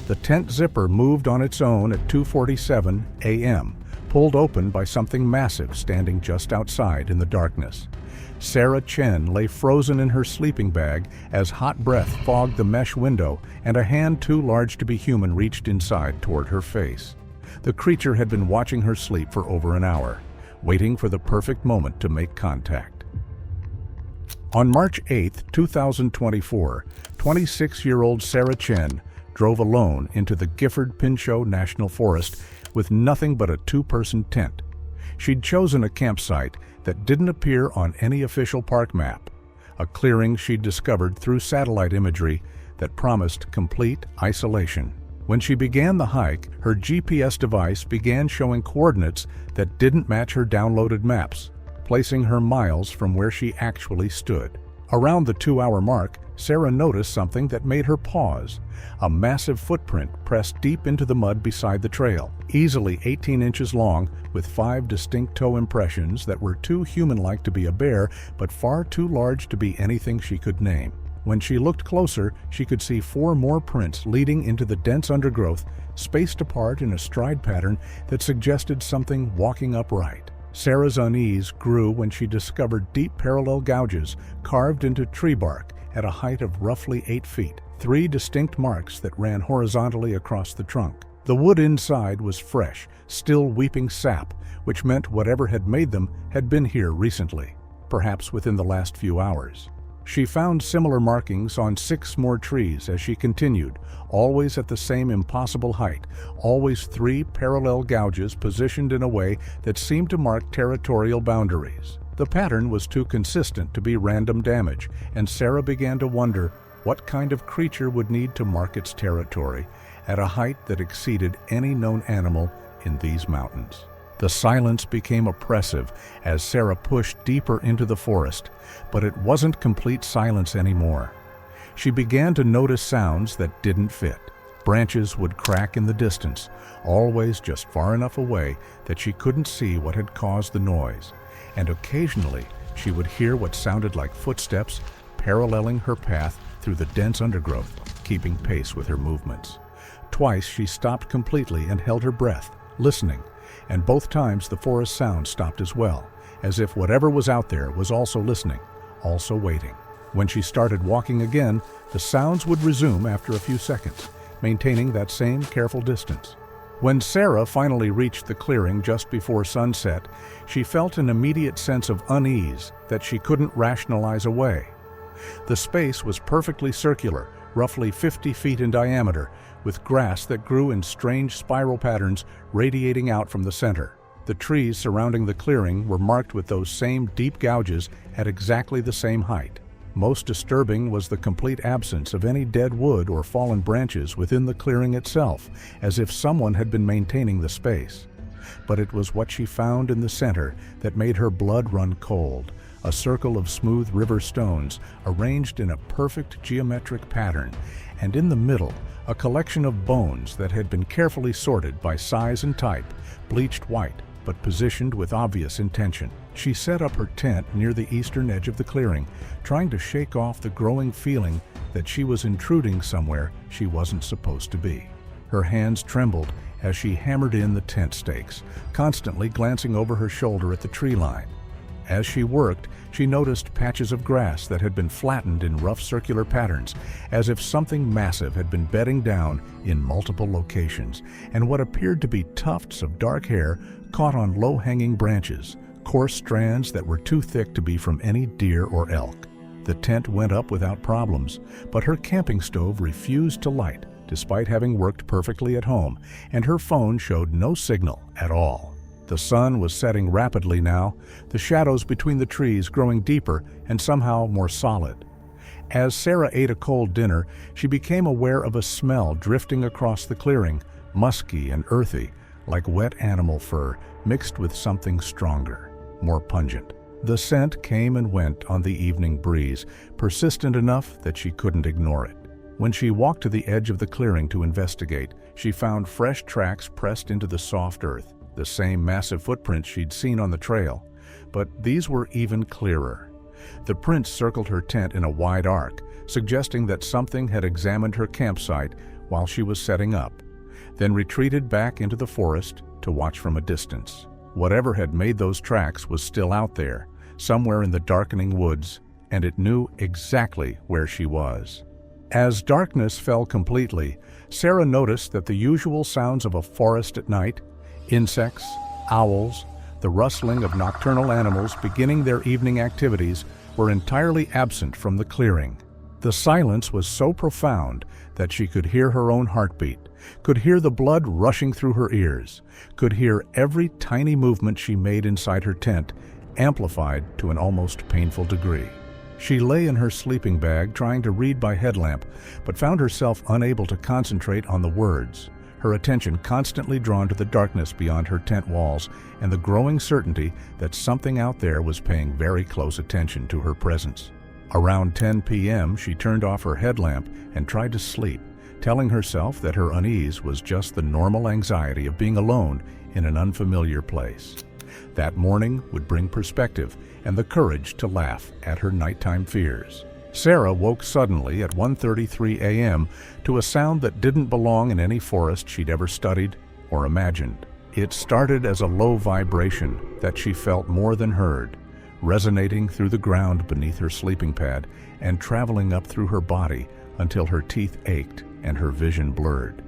The tent zipper moved on its own at 2:47 a.m., pulled open by something massive standing just outside in the darkness. Sarah Chen lay frozen in her sleeping bag as hot breath fogged the mesh window and a hand too large to be human reached inside toward her face. The creature had been watching her sleep for over an hour, waiting for the perfect moment to make contact. On March 8, 2024, 26-year-old Sarah Chen drove alone into the Gifford-Pinchot National Forest with nothing but a two-person tent. She'd chosen a campsite that didn't appear on any official park map, a clearing she'd discovered through satellite imagery that promised complete isolation. When she began the hike, her GPS device began showing coordinates that didn't match her downloaded maps, placing her miles from where she actually stood. Around the 2-hour mark, Sarah noticed something that made her pause. A massive footprint pressed deep into the mud beside the trail, easily 18 inches long, with 5 distinct toe impressions that were too human-like to be a bear, but far too large to be anything she could name. When she looked closer, she could see 4 more prints leading into the dense undergrowth, spaced apart in a stride pattern that suggested something walking upright. Sarah's unease grew when she discovered deep parallel gouges carved into tree bark at a height of roughly 8 feet, 3 distinct marks that ran horizontally across the trunk. The wood inside was fresh, still weeping sap, which meant whatever had made them had been here recently, perhaps within the last few hours. She found similar markings on 6 more trees as she continued, always at the same impossible height, always 3 parallel gouges positioned in a way that seemed to mark territorial boundaries. The pattern was too consistent to be random damage, and Sarah began to wonder what kind of creature would need to mark its territory at a height that exceeded any known animal in these mountains. The silence became oppressive as Sarah pushed deeper into the forest, but it wasn't complete silence anymore. She began to notice sounds that didn't fit. Branches would crack in the distance, always just far enough away that she couldn't see what had caused the noise, and occasionally she would hear what sounded like footsteps paralleling her path through the dense undergrowth, keeping pace with her movements. Twice she stopped completely and held her breath, listening, and both times the forest sound stopped as well, as if whatever was out there was also listening, also waiting. When she started walking again, the sounds would resume after a few seconds, maintaining that same careful distance. When Sarah finally reached the clearing just before sunset, she felt an immediate sense of unease that she couldn't rationalize away. The space was perfectly circular, roughly 50 feet in diameter, with grass that grew in strange spiral patterns radiating out from the center. The trees surrounding the clearing were marked with those same deep gouges at exactly the same height. Most disturbing was the complete absence of any dead wood or fallen branches within the clearing itself, as if someone had been maintaining the space. But it was what she found in the center that made her blood run cold. A circle of smooth river stones arranged in a perfect geometric pattern, and in the middle, a collection of bones that had been carefully sorted by size and type, bleached white, but positioned with obvious intention. She set up her tent near the eastern edge of the clearing, trying to shake off the growing feeling that she was intruding somewhere she wasn't supposed to be. Her hands trembled as she hammered in the tent stakes, constantly glancing over her shoulder at the tree line. As she worked, she noticed patches of grass that had been flattened in rough circular patterns, as if something massive had been bedding down in multiple locations, and what appeared to be tufts of dark hair caught on low-hanging branches, coarse strands that were too thick to be from any deer or elk. The tent went up without problems, but her camping stove refused to light, despite having worked perfectly at home, and her phone showed no signal at all. The sun was setting rapidly now, the shadows between the trees growing deeper and somehow more solid. As Sarah ate a cold dinner, she became aware of a smell drifting across the clearing, musky and earthy, like wet animal fur mixed with something stronger, more pungent. The scent came and went on the evening breeze, persistent enough that she couldn't ignore it. When she walked to the edge of the clearing to investigate, she found fresh tracks pressed into the soft earth, the same massive footprints she'd seen on the trail, but these were even clearer. The prints circled her tent in a wide arc, suggesting that something had examined her campsite while she was setting up, then retreated back into the forest to watch from a distance. Whatever had made those tracks was still out there, somewhere in the darkening woods, and it knew exactly where she was. As darkness fell completely, Sarah noticed that the usual sounds of a forest at night, insects, owls, the rustling of nocturnal animals beginning their evening activities, were entirely absent from the clearing. The silence was so profound that she could hear her own heartbeat, could hear the blood rushing through her ears, could hear every tiny movement she made inside her tent, amplified to an almost painful degree. She lay in her sleeping bag trying to read by headlamp, but found herself unable to concentrate on the words, her attention constantly drawn to the darkness beyond her tent walls and the growing certainty that something out there was paying very close attention to her presence. Around 10 p.m., she turned off her headlamp and tried to sleep, telling herself that her unease was just the normal anxiety of being alone in an unfamiliar place. That morning would bring perspective and the courage to laugh at her nighttime fears. Sarah woke suddenly at 1:33 a.m. to a sound that didn't belong in any forest she'd ever studied or imagined. It started as a low vibration that she felt more than heard, resonating through the ground beneath her sleeping pad and traveling up through her body until her teeth ached and her vision blurred.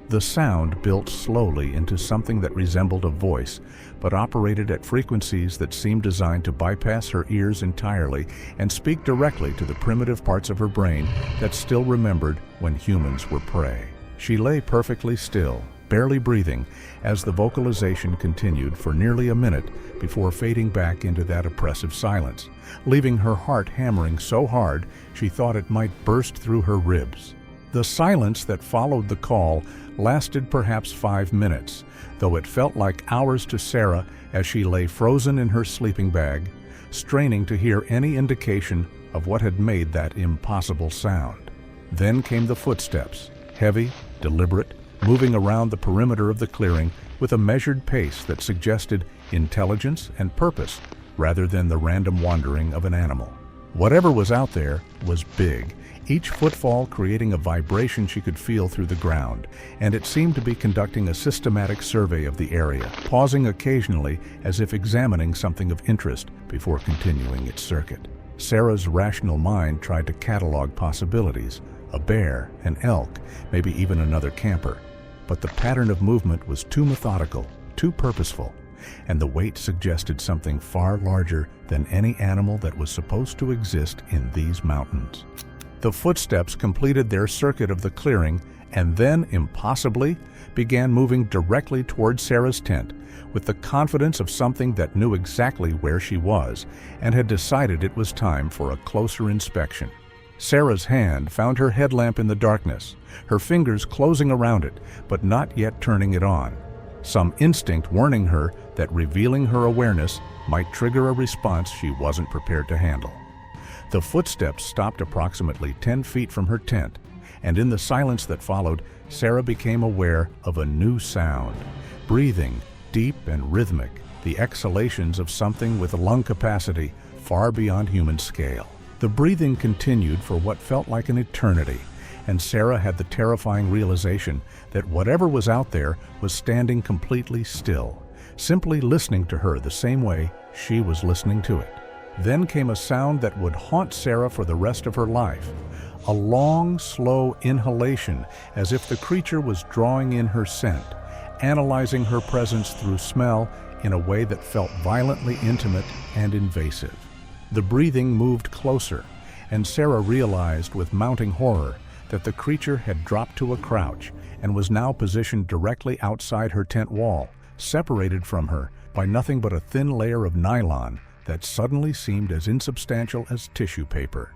The sound built slowly into something that resembled a voice, but operated at frequencies that seemed designed to bypass her ears entirely and speak directly to the primitive parts of her brain that still remembered when humans were prey. She lay perfectly still, barely breathing, as the vocalization continued for nearly a minute before fading back into that oppressive silence, leaving her heart hammering so hard she thought it might burst through her ribs. The silence that followed the call lasted perhaps 5 minutes, though it felt like hours to Sarah as she lay frozen in her sleeping bag, straining to hear any indication of what had made that impossible sound. Then came the footsteps, heavy, deliberate, moving around the perimeter of the clearing with a measured pace that suggested intelligence and purpose rather than the random wandering of an animal. Whatever was out there was big, each footfall creating a vibration she could feel through the ground, and it seemed to be conducting a systematic survey of the area, pausing occasionally as if examining something of interest before continuing its circuit. Sarah's rational mind tried to catalog possibilities, a bear, an elk, maybe even another camper. But the pattern of movement was too methodical, too purposeful, and the weight suggested something far larger than any animal that was supposed to exist in these mountains. The footsteps completed their circuit of the clearing and then, impossibly, began moving directly toward Sarah's tent with the confidence of something that knew exactly where she was and had decided it was time for a closer inspection. Sarah's hand found her headlamp in the darkness, her fingers closing around it, but not yet turning it on, some instinct warning her that revealing her awareness might trigger a response she wasn't prepared to handle. The footsteps stopped approximately 10 feet from her tent, and in the silence that followed, Sarah became aware of a new sound, breathing, deep and rhythmic, the exhalations of something with lung capacity far beyond human scale. The breathing continued for what felt like an eternity, and Sarah had the terrifying realization that whatever was out there was standing completely still, simply listening to her the same way she was listening to it. Then came a sound that would haunt Sarah for the rest of her life, a long, slow inhalation as if the creature was drawing in her scent, analyzing her presence through smell in a way that felt violently intimate and invasive. The breathing moved closer, and Sarah realized with mounting horror that the creature had dropped to a crouch and was now positioned directly outside her tent wall, separated from her by nothing but a thin layer of nylon that suddenly seemed as insubstantial as tissue paper.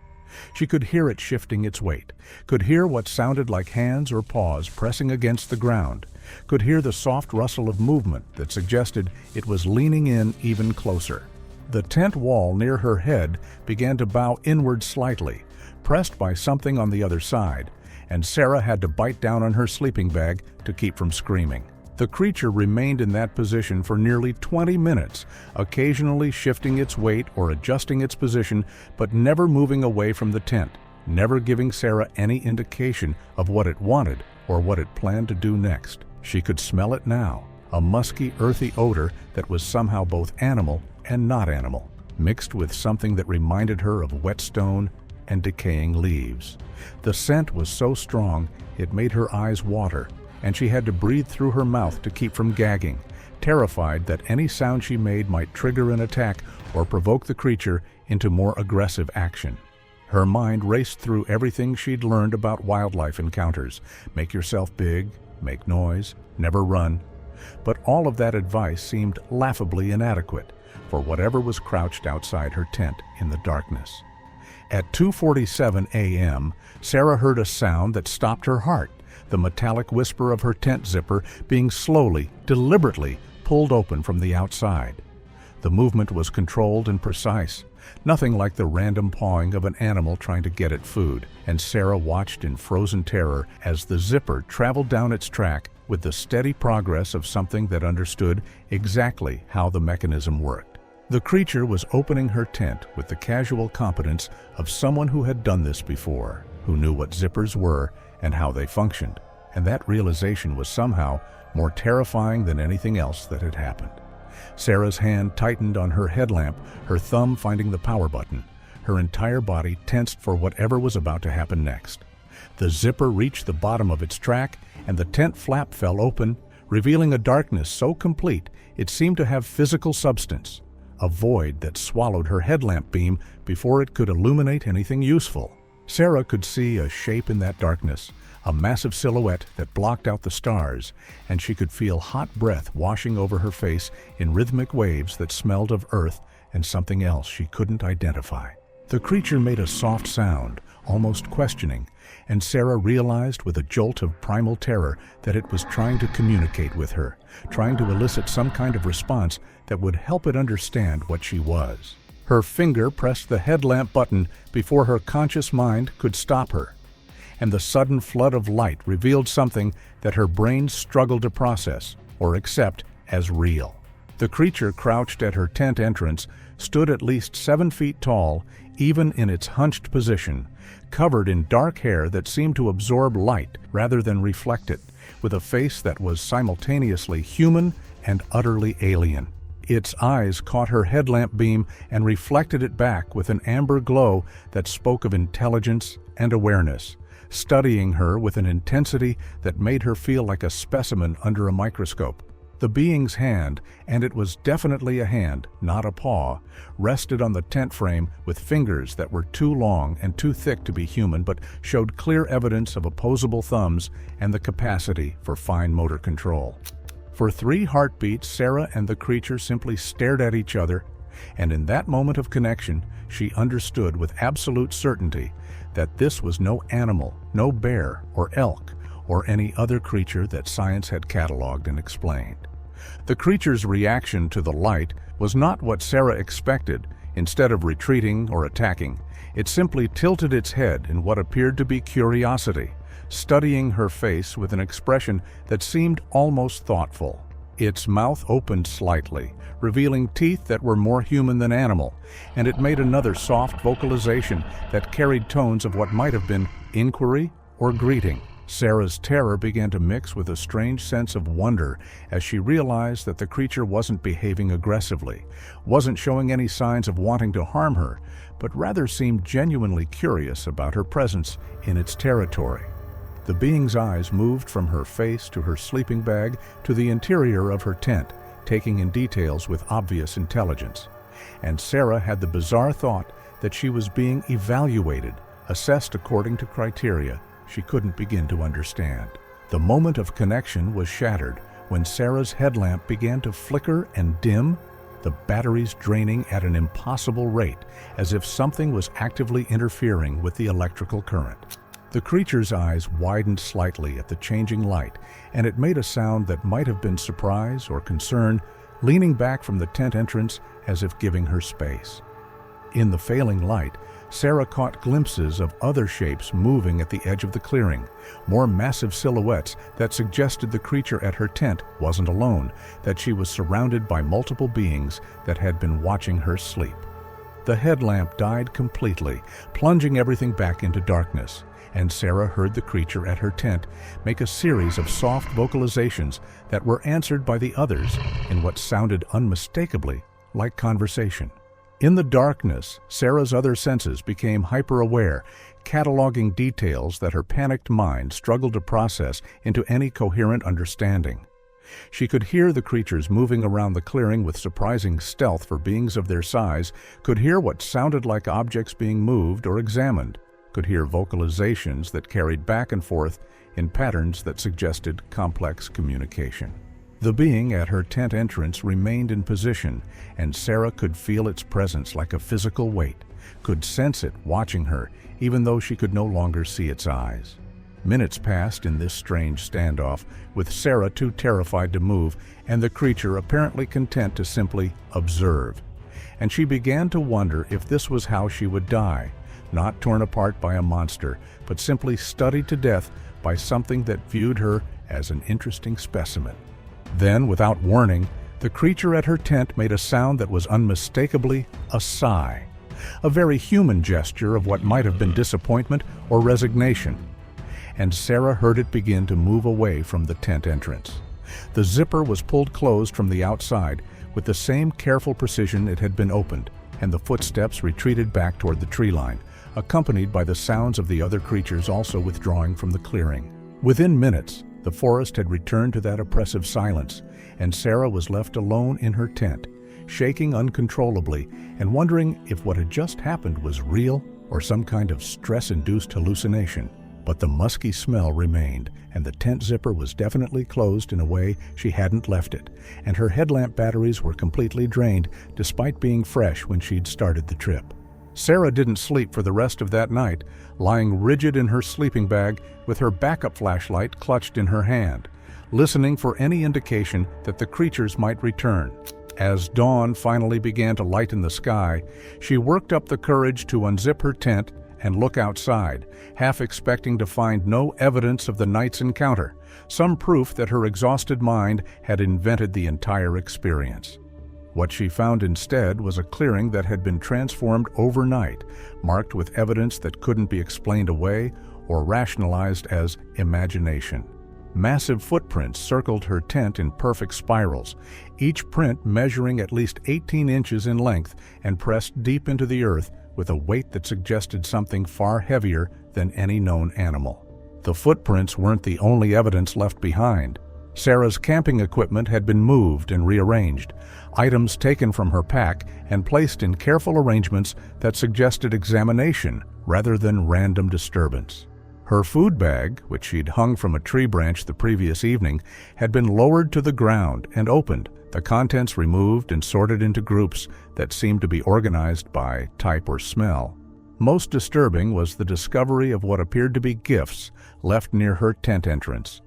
She could hear it shifting its weight, could hear what sounded like hands or paws pressing against the ground, could hear the soft rustle of movement that suggested it was leaning in even closer. The tent wall near her head began to bow inward slightly, pressed by something on the other side, and Sarah had to bite down on her sleeping bag to keep from screaming. The creature remained in that position for nearly 20 minutes, occasionally shifting its weight or adjusting its position, but never moving away from the tent, never giving Sarah any indication of what it wanted or what it planned to do next. She could smell it now, a musky, earthy odor that was somehow both animal and not animal, mixed with something that reminded her of wet stone and decaying leaves. The scent was so strong it made her eyes water, and she had to breathe through her mouth to keep from gagging, terrified that any sound she made might trigger an attack or provoke the creature into more aggressive action. Her mind raced through everything she'd learned about wildlife encounters. Make yourself big, make noise, never run. But all of that advice seemed laughably inadequate for whatever was crouched outside her tent in the darkness. At 2:47 a.m., Sarah heard a sound that stopped her heart, the metallic whisper of her tent zipper being slowly, deliberately pulled open from the outside. The movement was controlled and precise, nothing like the random pawing of an animal trying to get at food, and Sarah watched in frozen terror as the zipper traveled down its track with the steady progress of something that understood exactly how the mechanism worked. The creature was opening her tent with the casual competence of someone who had done this before, who knew what zippers were and how they functioned, and that realization was somehow more terrifying than anything else that had happened. Sarah's hand tightened on her headlamp, her thumb finding the power button, her entire body tensed for whatever was about to happen next. The zipper reached the bottom of its track, and the tent flap fell open, revealing a darkness so complete it seemed to have physical substance, a void that swallowed her headlamp beam before it could illuminate anything useful. Sarah could see a shape in that darkness, a massive silhouette that blocked out the stars, and she could feel hot breath washing over her face in rhythmic waves that smelled of earth and something else she couldn't identify. The creature made a soft sound, almost questioning, and Sarah realized with a jolt of primal terror that it was trying to communicate with her, trying to elicit some kind of response that would help it understand what she was. Her finger pressed the headlamp button before her conscious mind could stop her, and the sudden flood of light revealed something that her brain struggled to process or accept as real. The creature crouched at her tent entrance stood at least 7 feet tall, even in its hunched position, covered in dark hair that seemed to absorb light rather than reflect it, with a face that was simultaneously human and utterly alien. Its eyes caught her headlamp beam and reflected it back with an amber glow that spoke of intelligence and awareness, studying her with an intensity that made her feel like a specimen under a microscope. The being's hand, and it was definitely a hand, not a paw, rested on the tent frame with fingers that were too long and too thick to be human but showed clear evidence of opposable thumbs and the capacity for fine motor control. For 3 heartbeats, Sarah and the creature simply stared at each other, and in that moment of connection, she understood with absolute certainty that this was no animal, no bear or elk, or any other creature that science had cataloged and explained. The creature's reaction to the light was not what Sarah expected. Instead of retreating or attacking, it simply tilted its head in what appeared to be curiosity, studying her face with an expression that seemed almost thoughtful. Its mouth opened slightly, revealing teeth that were more human than animal, and it made another soft vocalization that carried tones of what might have been inquiry or greeting. Sarah's terror began to mix with a strange sense of wonder as she realized that the creature wasn't behaving aggressively, wasn't showing any signs of wanting to harm her, but rather seemed genuinely curious about her presence in its territory. The being's eyes moved from her face to her sleeping bag to the interior of her tent, taking in details with obvious intelligence. And Sarah had the bizarre thought that she was being evaluated, assessed according to criteria she couldn't begin to understand. The moment of connection was shattered when Sarah's headlamp began to flicker and dim, the batteries draining at an impossible rate, as if something was actively interfering with the electrical current. The creature's eyes widened slightly at the changing light, and it made a sound that might have been surprise or concern, leaning back from the tent entrance as if giving her space. In the failing light, Sarah caught glimpses of other shapes moving at the edge of the clearing, more massive silhouettes that suggested the creature at her tent wasn't alone, that she was surrounded by multiple beings that had been watching her sleep. The headlamp died completely, plunging everything back into darkness, and Sarah heard the creature at her tent make a series of soft vocalizations that were answered by the others in what sounded unmistakably like conversation. In the darkness, Sarah's other senses became hyper-aware, cataloging details that her panicked mind struggled to process into any coherent understanding. She could hear the creatures moving around the clearing with surprising stealth for beings of their size, could hear what sounded like objects being moved or examined, could hear vocalizations that carried back and forth in patterns that suggested complex communication. The being at her tent entrance remained in position, and Sarah could feel its presence like a physical weight, could sense it watching her, even though she could no longer see its eyes. Minutes passed in this strange standoff, with Sarah too terrified to move and the creature apparently content to simply observe. And she began to wonder if this was how she would die, not torn apart by a monster, but simply studied to death by something that viewed her as an interesting specimen. Then, without warning, the creature at her tent made a sound that was unmistakably a sigh, a very human gesture of what might have been disappointment or resignation. And Sarah heard it begin to move away from the tent entrance. The zipper was pulled closed from the outside with the same careful precision it had been opened, and the footsteps retreated back toward the tree line, accompanied by the sounds of the other creatures also withdrawing from the clearing. Within minutes, the forest had returned to that oppressive silence, and Sarah was left alone in her tent, shaking uncontrollably and wondering if what had just happened was real or some kind of stress-induced hallucination. But the musky smell remained, and the tent zipper was definitely closed in a way she hadn't left it, and her headlamp batteries were completely drained despite being fresh when she'd started the trip. Sarah didn't sleep for the rest of that night, lying rigid in her sleeping bag with her backup flashlight clutched in her hand, listening for any indication that the creatures might return. As dawn finally began to lighten the sky, she worked up the courage to unzip her tent and look outside, half expecting to find no evidence of the night's encounter, some proof that her exhausted mind had invented the entire experience. What she found instead was a clearing that had been transformed overnight, marked with evidence that couldn't be explained away or rationalized as imagination. Massive footprints circled her tent in perfect spirals, each print measuring at least 18 inches in length and pressed deep into the earth with a weight that suggested something far heavier than any known animal. The footprints weren't the only evidence left behind. Sarah's camping equipment had been moved and rearranged, items taken from her pack and placed in careful arrangements that suggested examination rather than random disturbance. Her food bag, which she'd hung from a tree branch the previous evening, had been lowered to the ground and opened, the contents removed and sorted into groups that seemed to be organized by type or smell. Most disturbing was the discovery of what appeared to be gifts left near her tent entrance.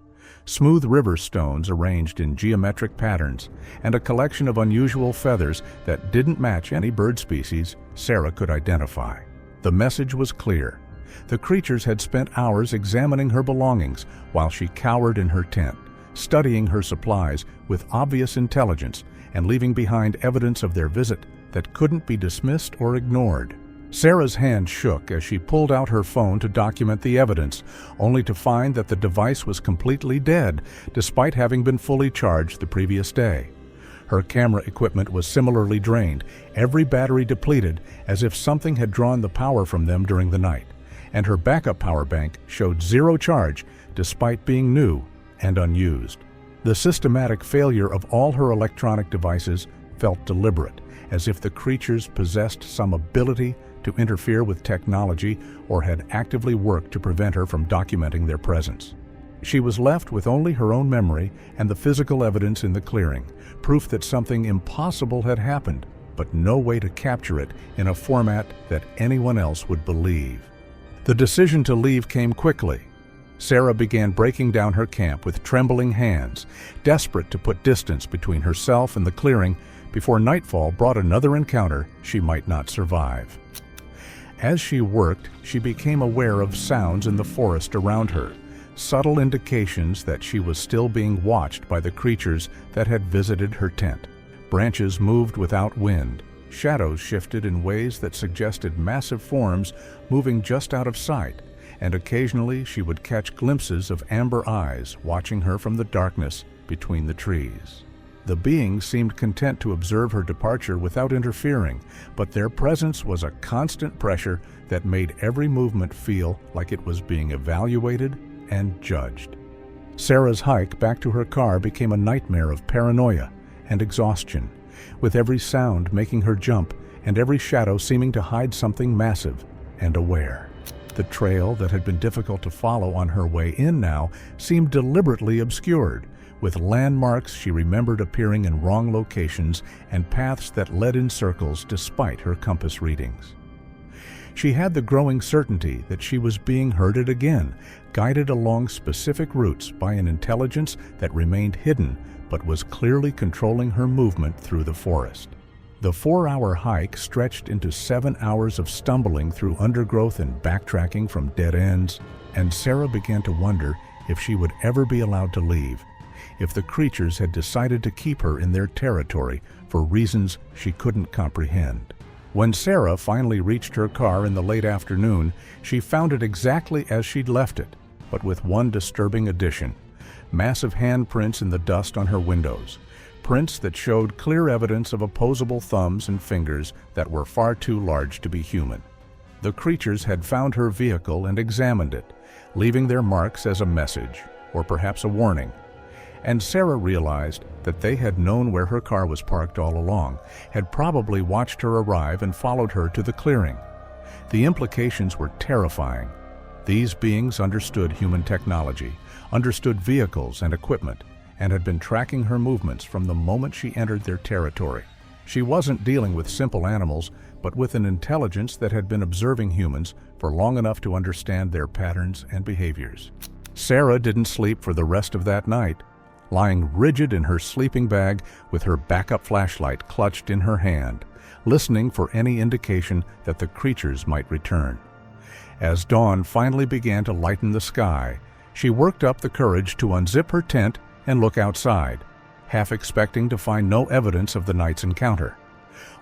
Smooth river stones arranged in geometric patterns, and a collection of unusual feathers that didn't match any bird species Sarah could identify. The message was clear. The creatures had spent hours examining her belongings while she cowered in her tent, studying her supplies with obvious intelligence and leaving behind evidence of their visit that couldn't be dismissed or ignored. Sarah's hand shook as she pulled out her phone to document the evidence, only to find that the device was completely dead, despite having been fully charged the previous day. Her camera equipment was similarly drained, every battery depleted, as if something had drawn the power from them during the night, and her backup power bank showed zero charge, despite being new and unused. The systematic failure of all her electronic devices felt deliberate, as if the creatures possessed some ability to interfere with technology or had actively worked to prevent her from documenting their presence. She was left with only her own memory and the physical evidence in the clearing, proof that something impossible had happened, but no way to capture it in a format that anyone else would believe. The decision to leave came quickly. Sarah began breaking down her camp with trembling hands, desperate to put distance between herself and the clearing before nightfall brought another encounter she might not survive. As she worked, she became aware of sounds in the forest around her, subtle indications that she was still being watched by the creatures that had visited her tent. Branches moved without wind, shadows shifted in ways that suggested massive forms moving just out of sight, and occasionally she would catch glimpses of amber eyes watching her from the darkness between the trees. The beings seemed content to observe her departure without interfering, but their presence was a constant pressure that made every movement feel like it was being evaluated and judged. Sarah's hike back to her car became a nightmare of paranoia and exhaustion, with every sound making her jump and every shadow seeming to hide something massive and aware. The trail that had been difficult to follow on her way in now seemed deliberately obscured, with landmarks she remembered appearing in wrong locations and paths that led in circles despite her compass readings. She had the growing certainty that she was being herded again, guided along specific routes by an intelligence that remained hidden but was clearly controlling her movement through the forest. The 4-hour hike stretched into 7 hours of stumbling through undergrowth and backtracking from dead ends, and Sarah began to wonder if she would ever be allowed to leave, if the creatures had decided to keep her in their territory for reasons she couldn't comprehend. When Sarah finally reached her car in the late afternoon, she found it exactly as she'd left it, but with one disturbing addition: massive handprints in the dust on her windows, prints that showed clear evidence of opposable thumbs and fingers that were far too large to be human. The creatures had found her vehicle and examined it, leaving their marks as a message, or perhaps a warning. And Sarah realized that they had known where her car was parked all along, had probably watched her arrive and followed her to the clearing. The implications were terrifying. These beings understood human technology, understood vehicles and equipment, and had been tracking her movements from the moment she entered their territory. She wasn't dealing with simple animals, but with an intelligence that had been observing humans for long enough to understand their patterns and behaviors. Sarah didn't sleep for the rest of that night, lying rigid in her sleeping bag with her backup flashlight clutched in her hand, listening for any indication that the creatures might return. As dawn finally began to lighten the sky, she worked up the courage to unzip her tent and look outside, half expecting to find no evidence of the night's encounter.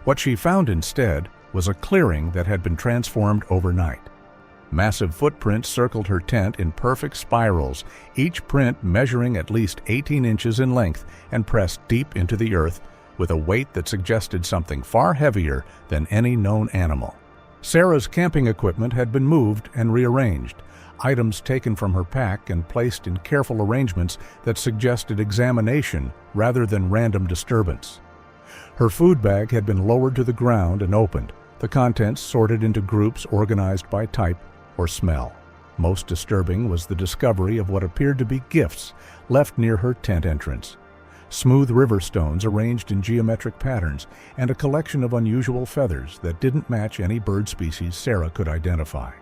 What she found instead was a clearing that had been transformed overnight. Massive footprints circled her tent in perfect spirals, each print measuring at least 18 inches in length and pressed deep into the earth with a weight that suggested something far heavier than any known animal. Sarah's camping equipment had been moved and rearranged, items taken from her pack and placed in careful arrangements that suggested examination rather than random disturbance. Her food bag had been lowered to the ground and opened, the contents sorted into groups organized by type or smell. Most disturbing was the discovery of what appeared to be gifts left near her tent entrance. Smooth river stones arranged in geometric patterns, and a collection of unusual feathers that didn't match any bird species Sarah could identify.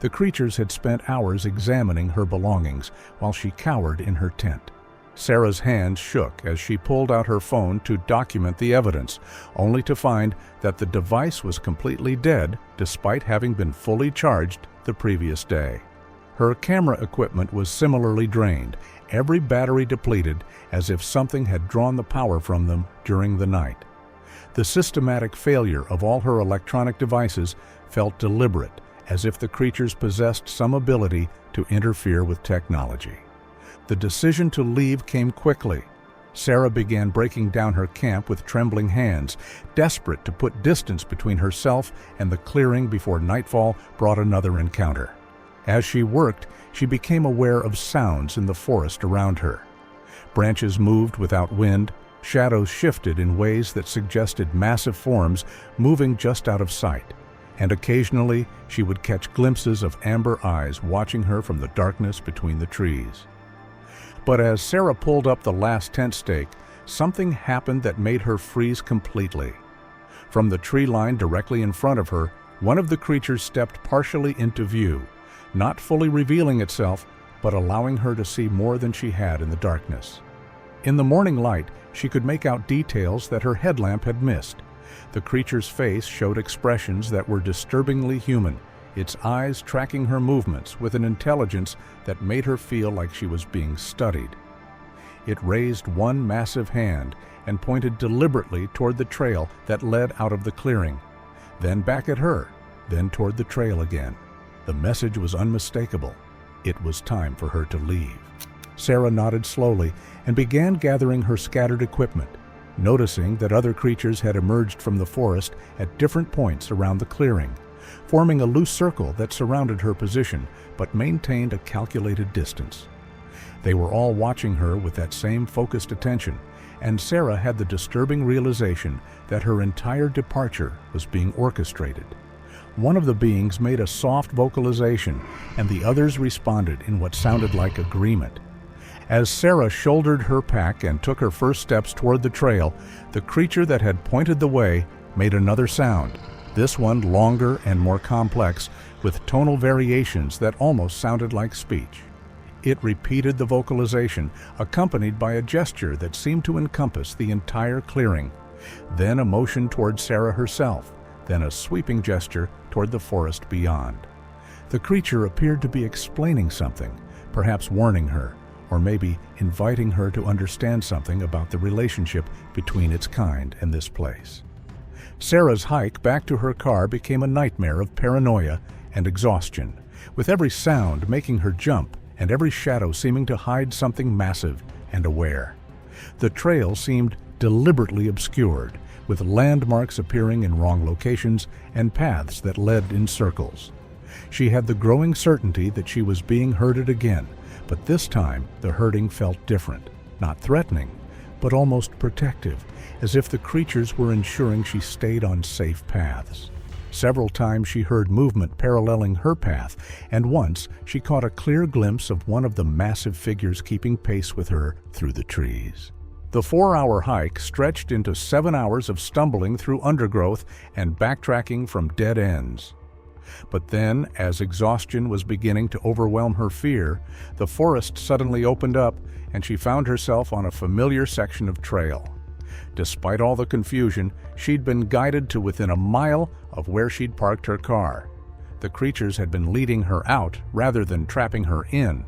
The creatures had spent hours examining her belongings while she cowered in her tent. Sarah's hands shook as she pulled out her phone to document the evidence, only to find that the device was completely dead despite having been fully charged the previous day. Her camera equipment was similarly drained, every battery depleted, as if something had drawn the power from them during the night. The systematic failure of all her electronic devices felt deliberate, as if the creatures possessed some ability to interfere with technology. The decision to leave came quickly. Sarah began breaking down her camp with trembling hands, desperate to put distance between herself and the clearing before nightfall brought another encounter. As she worked, she became aware of sounds in the forest around her. Branches moved without wind, shadows shifted in ways that suggested massive forms moving just out of sight, and occasionally she would catch glimpses of amber eyes watching her from the darkness between the trees. But as Sarah pulled up the last tent stake, something happened that made her freeze completely. From the tree line directly in front of her, one of the creatures stepped partially into view, not fully revealing itself, but allowing her to see more than she had in the darkness. In the morning light, she could make out details that her headlamp had missed. The creature's face showed expressions that were disturbingly human, its eyes tracking her movements with an intelligence that made her feel like she was being studied. It raised one massive hand and pointed deliberately toward the trail that led out of the clearing, then back at her, then toward the trail again. The message was unmistakable. It was time for her to leave. Sarah nodded slowly and began gathering her scattered equipment, noticing that other creatures had emerged from the forest at different points around the clearing, forming a loose circle that surrounded her position but maintained a calculated distance. They were all watching her with that same focused attention, and Sarah had the disturbing realization that her entire departure was being orchestrated. One of the beings made a soft vocalization, and the others responded in what sounded like agreement. As Sarah shouldered her pack and took her first steps toward the trail, the creature that had pointed the way made another sound, this one longer and more complex, with tonal variations that almost sounded like speech. It repeated the vocalization, accompanied by a gesture that seemed to encompass the entire clearing, then a motion toward Sarah herself, then a sweeping gesture toward the forest beyond. The creature appeared to be explaining something, perhaps warning her, or maybe inviting her to understand something about the relationship between its kind and this place. Sarah's hike back to her car became a nightmare of paranoia and exhaustion, with every sound making her jump and every shadow seeming to hide something massive and aware. The trail seemed deliberately obscured, with landmarks appearing in wrong locations and paths that led in circles. She had the growing certainty that she was being herded again, but this time the herding felt different, not threatening, but almost protective, as if the creatures were ensuring she stayed on safe paths. Several times she heard movement paralleling her path, and once she caught a clear glimpse of one of the massive figures keeping pace with her through the trees. The 4-hour hike stretched into 7 hours of stumbling through undergrowth and backtracking from dead ends. But then, as exhaustion was beginning to overwhelm her fear, the forest suddenly opened up and she found herself on a familiar section of trail. Despite all the confusion, she'd been guided to within a mile of where she'd parked her car. The creatures had been leading her out rather than trapping her in.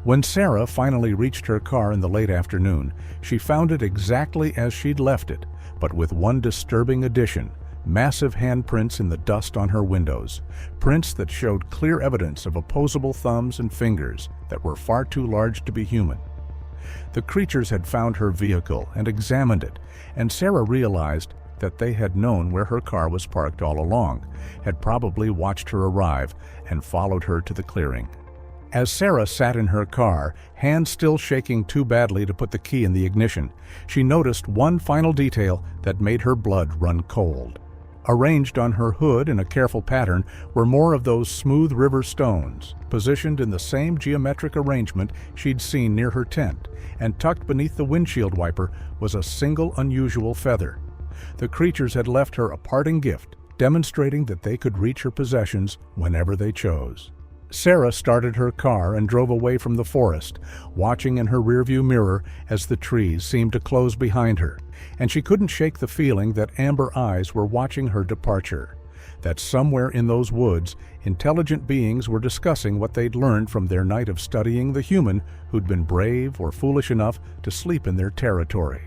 When Sarah finally reached her car in the late afternoon, she found it exactly as she'd left it, but with one disturbing addition: massive handprints in the dust on her windows, prints that showed clear evidence of opposable thumbs and fingers that were far too large to be human. The creatures had found her vehicle and examined it, and Sarah realized that they had known where her car was parked all along, had probably watched her arrive, and followed her to the clearing. As Sarah sat in her car, hands still shaking too badly to put the key in the ignition, she noticed one final detail that made her blood run cold. Arranged on her hood in a careful pattern were more of those smooth river stones, positioned in the same geometric arrangement she'd seen near her tent, and tucked beneath the windshield wiper was a single unusual feather. The creatures had left her a parting gift, demonstrating that they could reach her possessions whenever they chose. Sarah started her car and drove away from the forest, watching in her rearview mirror as the trees seemed to close behind her, and she couldn't shake the feeling that amber eyes were watching her departure, that somewhere in those woods, intelligent beings were discussing what they'd learned from their night of studying the human who'd been brave or foolish enough to sleep in their territory.